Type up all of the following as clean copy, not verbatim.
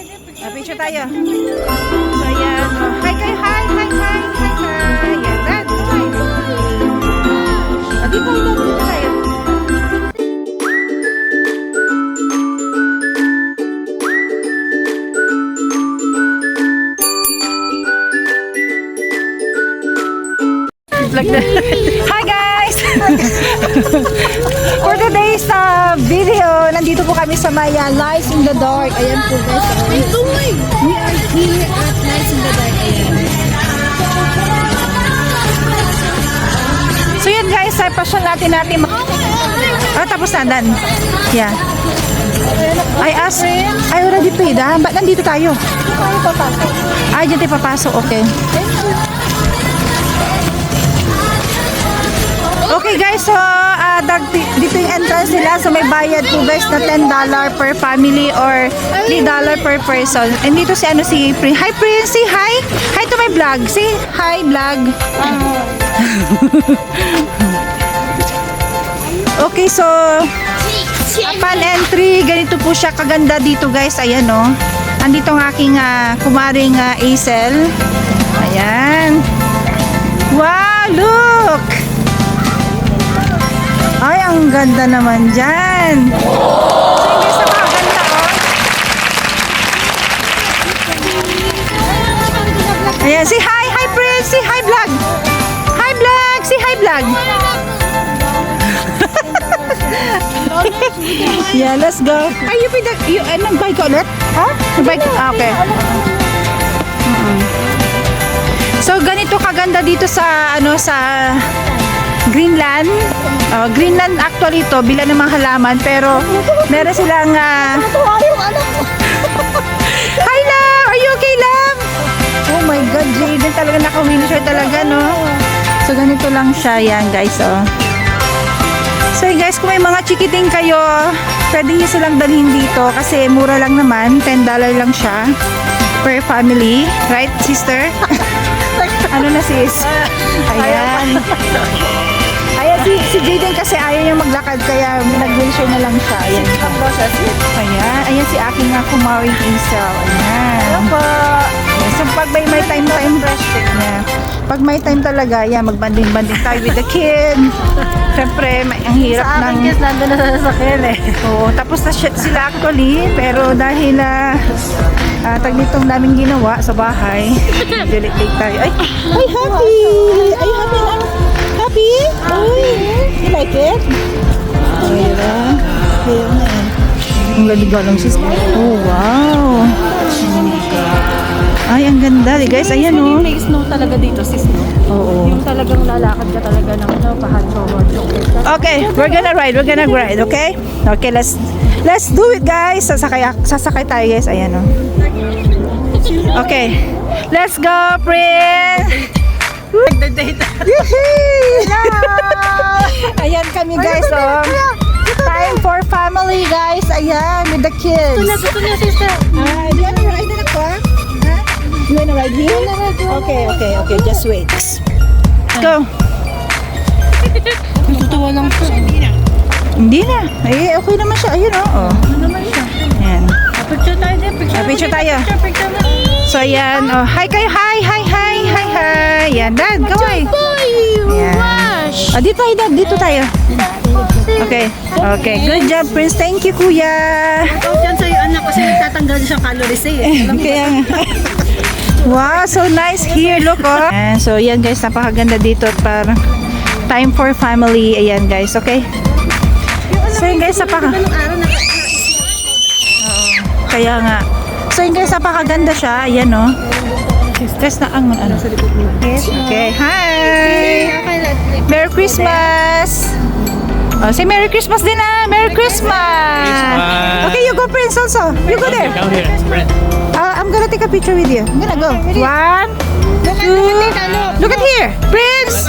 Picture tayo. So, ayan. Hi kayo, hi. Ayan, dad. Hi. Dito tayo. Like that. Hi guys! For today's video, nandito po kami sa Maya Lights in the Dark. Ayan po guys. We are here at Lights in the Dark. Ayan. So yun guys, pasyon natin tapos na dan. Yeah. I asked, I already paid ba't nandito tayo? Ay, dyan tayo papasok. Okay. Okay guys, so dito yung entrance nila. So may bayad po guys na $10 per family or $3 per person. And dito si Prince. Hi Prince, say hi. Hi to my vlog. Say hi vlog. Okay, so upon entry, ganito po siya kaganda dito guys. Ayan o. Andito ang aking kumaring Aisel. Ayan. Wow, look! Ay, ang ganda naman dyan. So, hindi sa mga ganda, oh. Ayan, say hi. Hi, Prince. Say hi, vlog. Hi, vlog. Say hi, vlog. Yeah, let's go. Ay, nag-buy ka ulit? Ha? Nag-buy ka? Okay. So, ganito kaganda dito sa, sa Greenland. Greenland actually to, bila namang halaman, pero meron silang Hi Lam! Are you okay Lam? Oh my God, Jaden talaga naka-wheelchair talaga, no? So ganito lang siya, yan guys, oh. So guys, kung may mga chikiting kayo, pwede nyo silang dalhin dito kasi mura lang naman, $10 lang siya per family, right sister? Ano na sis? Ayan. Ayan si Jaden kasi ayaw niya maglakad kaya nag-wheelchair na lang siya. Ayan. Ayan si aking kumaring Isel. Ayan. So pag may time niya. Pag may time talaga, yan magbanding-banding tayo with the kid. Siyempre, ang hirap sa akin, guys, nandun na sa sasakyan eh. Oo, tapos na sila actually, pero dahil tagnitong namin ginawa sa bahay, delete tayo. Ay, happy! Ay, happy na. Happy? Uy, you like it? Ayan. Ayan na eh. Ang laligaw lang sis. Oh, wow. Ay, ang ganda. Guys, ayan oh. May snow talaga dito, sis, no? Oo. Yung talagang lalakad ka talaga ng pahancho. Okay, we're gonna ride, okay? Okay, let's do it guys. Sasakay tayo guys. Ayan oh. Okay. Let's go, Prince. Ayan kami guys, oh. Time for family guys. Ayan, with the kids. Ito na, sister. Do you wanna ride na ako? You wanna ride here? Okay. Just wait. Let's go. Natutuwa lang siya. Hindi na. Eh, okay naman siya. Ayun, oh. Ano naman siya? Ayan. Picture tayo din. Picture tayo. Picture na. So, ayan. Oh, hi kayo. Hi. Ayan, Dad. Kaway. Ayan. Oh, dito tayo, Dad. Dito tayo. Okay. Good job, Prince. Thank you, Kuya. Ikaw dyan sa'yo, anak, kasi tatanggal siya calories eh. Kaya nga. Wow, so nice here. Look, oh. And so, yan guys. Napakaganda dito at parang time for family. Ayan, guys. Okay. So, yun guys. Kaya nga. So, yun guys. Napakaganda siya. Ayan, oh. Guys, na ang ano. Okay. Hi! Merry Christmas! Oh, say Merry Christmas din ah! Merry Christmas! Okay, you go Prince also. You go there. Down here, Brent. I'm gonna take a picture with you. I'm gonna go. 1, 2. Look at here, Prince.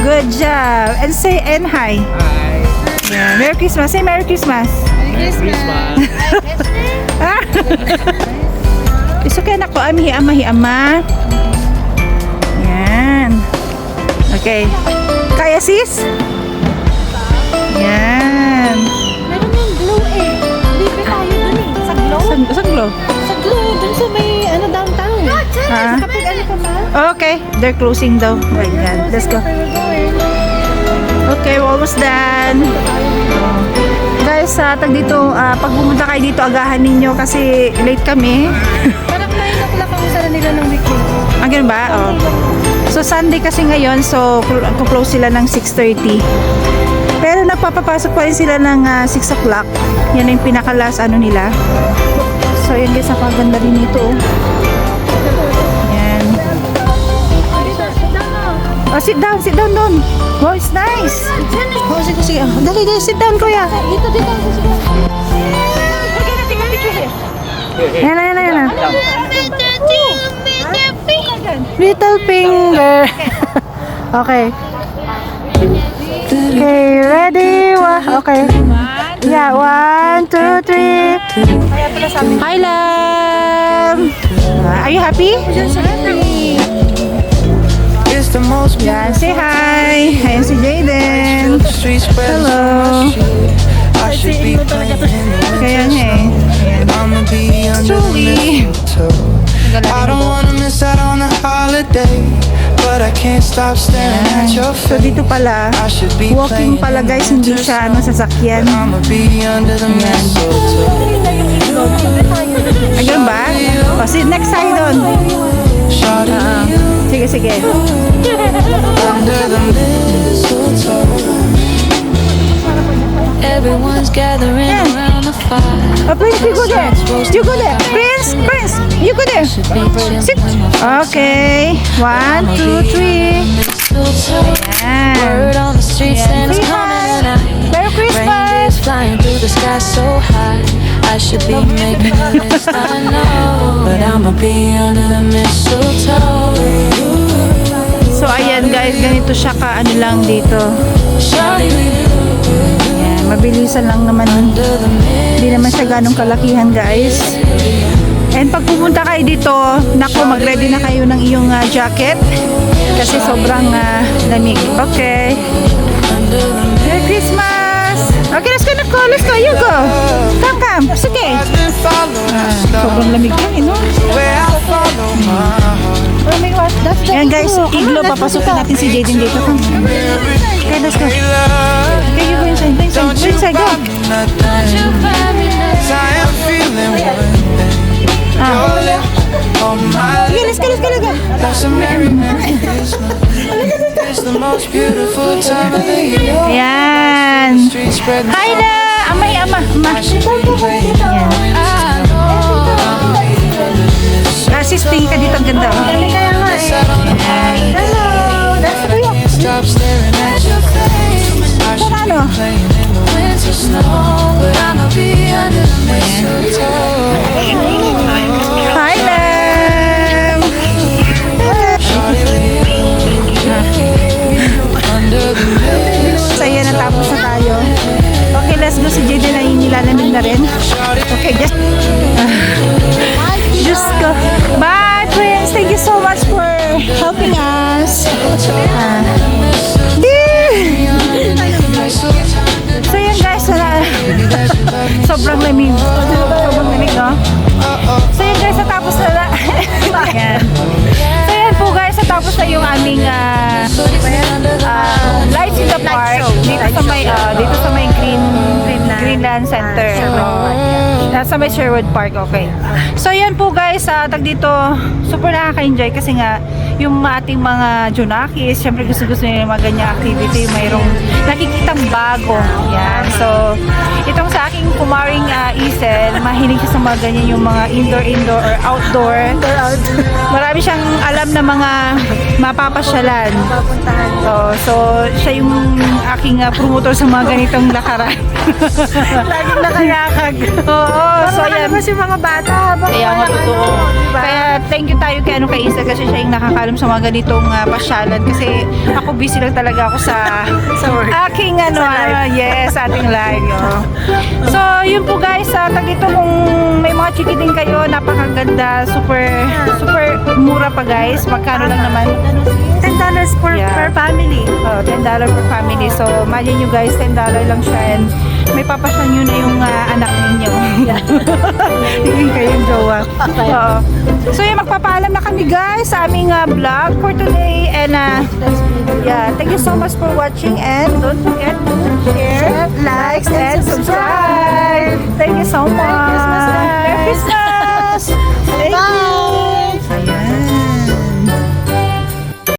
Good job. And say and hi. Hi. Yeah. Merry Christmas. Say Merry Christmas. Merry Christmas. It's okay anak ko. Hiama. Yan. Okay. Kaya sis? Yan. Meron yung glow eh. Libre tayo dun eh. Sa glow? Sa glow. Sa tatlo, dun sa may, downtown. Ah. Kapag ano pa ba? Okay, they're closing daw. Oh my God. Let's go. Okay, we're almost done. Guys, tag dito, pag pumunta kayo dito, agahan ninyo kasi late kami. Parang 9 o'clock ang sara nila ng weekend. Ah, ganun ba? Oh. So, Sunday kasi ngayon, so, close sila ng 6:30. Pero nagpapapasok pa rin sila ng 6 o'clock. Yan yung pinaka-last ano nila. So, yun guys, napaganda rin ito. Yan. Oh, sit down doon. Oh, it's nice. Oh, sige, sige. Oh, dali, sit down, kuya. Dito. Yan. Little finger. Okay. Okay, ready? Okay. Yeah, 1, 2, 3. Hi, love. Are you happy? It's the most Yan, say hi. Ayan si Jaden. the street spread Hello. I should be playing in Kaya nga eh. Ayan. I'ma be under the Julie. mistletoe. I don't wanna miss out on the holiday, but I can't stop staring at your So face. dito pala, I should be walking playing pala in guys, the hindi winter siya snow, sasakyan. but I'ma be under the mistletoe. Ayun ba? O, next tayo doon. Shawty, Sige. under the mistletoe. Everyone's gathering Yeah. around the fire. Oh, Prince, you go there. You go there. Prince, you go there. Sit. Okay. 1, 2, 3. Yan. Word on the street, Santa's Say coming hi. tonight. Merry Christmas. Reindeer's flying through the sky so high. I should be making a list, I know, but I'ma be under the mistletoe. So, ayan guys, ganito siya ka ano lang dito. Shawty with you Ayan, mabilisan lang naman. under the Hindi naman siya ganong kalakihan guys. And pag pumunta kayo dito, naku, mag-ready na kayo ng iyong jacket. Kasi sobrang lamig. Okay. Merry Christmas! Okay, let's go. You go. Come. Sige. I've been following stars Sobrang lamig lang, no? where I follow my heart. Oh my God, that's the Ayan guys, iglo, papasukin natin si Jaden dito. Come. Okay, let's go. Hey, love, Okay, you go inside. don't you Go. buy me nothing, 'cause I am feeling one thing. Your lips on my Okay, lips, let's go. that's a merry Christmas. It's the most beautiful time of the year. Ayan. Street spread Hi na! Ama. Sis, tingin ka dito. Ang ganda. Oh. Hello! Stop staring at your face. I should Ano? be playing in the winter snow, but I'ma be under the mistletoe. Hi, love! under the Saya natapos na tayo. Okay, let's go. Si Jaden ay nilalamig na rin. Okay, just go. Bye, friends. Thank you so much for helping us. So yan guys, sobrang lamig. Sobrang lamig, no? So yan guys, natapos na yan. So yan po guys, natapos na yung aming Lights in the Park dito sa may Greenland Center. Sa may Sherwood Park, okay. So yan po guys, tag dito, super nakaka-enjoy kasi nga yung ating mga Junakis, syempre gusto nila yung mga ganyang activity, mayroong nakikitang bago. Yan. So, itong sa aking kumaring Isel, mahilig siya sa mga ganyan yung mga indoor or outdoor. Marami siyang alam na mga mapapasyalan. So siya yung aking promotor sa mga ganitong lakaran. laging nakayakag. Oo, so yan. Kasi mga bata, habang Kaya nga walang totoo. diba? Kaya thank you tayo kay Isel kasi siya yung nakakalam sa mga ganitong pasyalan kasi ako busy lang talaga ako sa work. aking yes, ating live. So yun po guys, tag dito kung may mga chikiting kayo, napakaganda, super mura pa guys. Magkano lang naman? $10 per family. $10 per family. So, imagine nyo guys, $10 lang siya and may papasyan nyo na yung anak ninyo. Hingin kayong jowa. Oo. So yun, magpapaalam na kami guys sa aming vlog for today. And yeah, thank you so much for watching and don't forget to share, like, and subscribe. Thank you so much.